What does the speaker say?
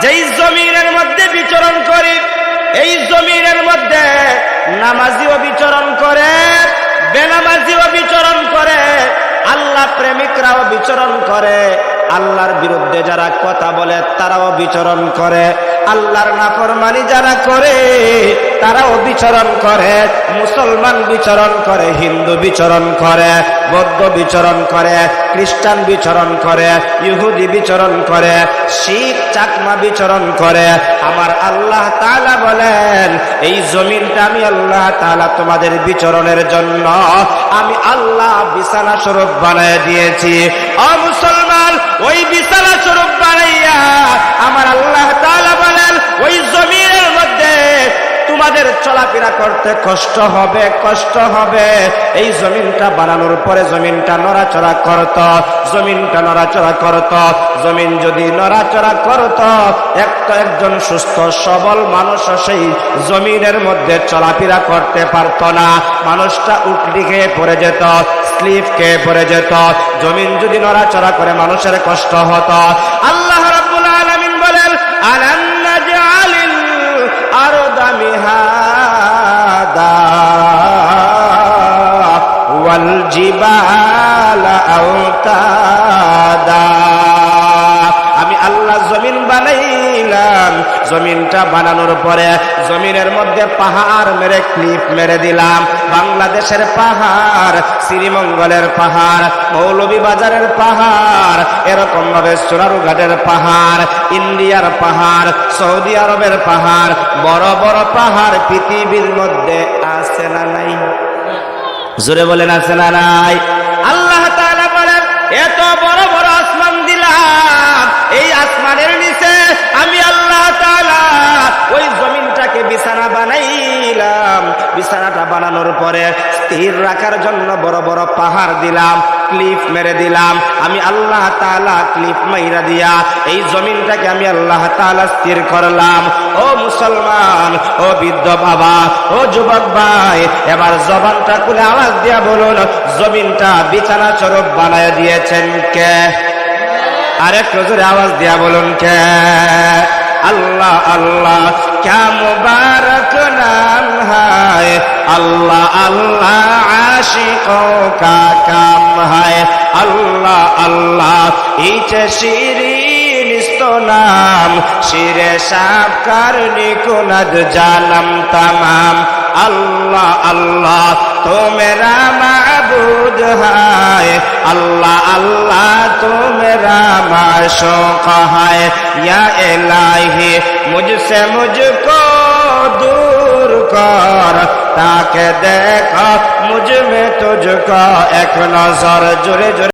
যেই জমিনের মধ্যে বিচরণ করি, এই জমিনের মধ্যে নামাজিও বিচরণ করে, বেনামাজিও বিচরণ করে, আল্লাহ প্রেমিকরাও বিচরণ করে, আল্লাহর বিরুদ্ধে যারা কথা বলে তারাও বিচরণ করে, আল্লাহর নাফরমানি যারা করে তারাও বিচরণ করে, মুসলমান বিচরণ করে, হিন্দু বিচরণ করে, বৌদ্ধ বিচরণ করে, খ্রিস্টান বিচরণ করে, ইহুদি বিচরণ করে, শিখ চাকমা বিচরণ করে। আমার আল্লাহ তাআলা বলেন এই জমিনটা আমি আল্লাহ তাআলা তোমাদের বিচরণের জন্য আমি আল্লাহ বিছানা স্বরূপ বানিয়ে দিয়েছি। ও মুসলমান, ওই বিছানা স্বরূপ বানাইয়া আমার আল্লাহ তাআলা বলেন ওই জমিনের মধ্যে তোমাদের চলাফেরা করতে কষ্ট হবে, কষ্ট হবে। এই জমিনটা বানানোর পরে জমিনটা নড়াচড়া করত, জমিনটা নড়াচড়া করত। জমিন যদি নড়াচড়া করত, একজন সুস্থ সবল মানুষ সেই জমিনের মধ্যে চলাফেরা করতে পারত না। মানুষটা উল্টি খেয়ে পড়ে যেত, স্লিপ খেয়ে পড়ে যেত। জমিন যদি নড়াচড়া করে মানুষের কষ্ট হতো। আল্লাহ রাব্বুল আলামিন বলেন আলাম নাজআলিল আরদা মিহাদা ওয়াল জিবালা আওতাদা। আমি আল্লাহ জমিন বানাইলাম, জমিনটা বানানোর পরে জমিনের মধ্যে পাহাড় মেরে ক্লিপ মেরে দিলাম। বাংলাদেশের পাহাড়, শ্রীমঙ্গলের পাহাড়, মৌলভীবাজারের পাহাড়, এরকম ভাবে সোনারুঘাটের পাহাড়, ইন্ডিয়ার পাহাড়, সৌদি আরবের পাহাড়, বড় বড় পাহাড় পৃথিবীর মধ্যে আছে না নাই? জোরে বলেন আছে না নাই? আল্লাহ তাআলা বলেন এত বড় বড় আসমান দিলাম, এই আসমানের নিচে আমি আল্লাহ তাআলা ওই জমিনটাকে বিছানা বানাইলাম। বিছানাটা বানানোর পরে স্থির রাখার জন্য বড় বড় পাহাড় দিলাম, ক্লিপ মেরে দিলাম। আমি আল্লাহ তাআলা ক্লিপ মাইরা দিয়া এই জমিনটাকে আমি আল্লাহ তাআলা স্থির করলাম। ও মুসলমান, ও বৃদ্ধ বাবা, ও যুবক ভাই, এবার জবানটা খুলে আওয়াজ দিয়া বলুন জমিনটা বিছানা স্বরূপ বানায় দিয়েছেন কে? আরেকটু জোরে আওয়াজ দিয়া বলুন কে? আল্লাহ। আল্লাহ क्या मुबारक नाम है, अल्लाह अल्लाह आशिकों का काम है। अल्लाह अल्लाह इचे शिरीन इस्तो नाम, शिरे साफ करनी कुनद जानम तमाम। अल्लाह अल्लाह तो मेरा माबूद है, अल्लाह अल्लाह तो मेरा माशूक है। या इलाही मुझसे मुझको दूर कर, ताकि देखो मुझ में तुझको एक नजर। जोरे जोरे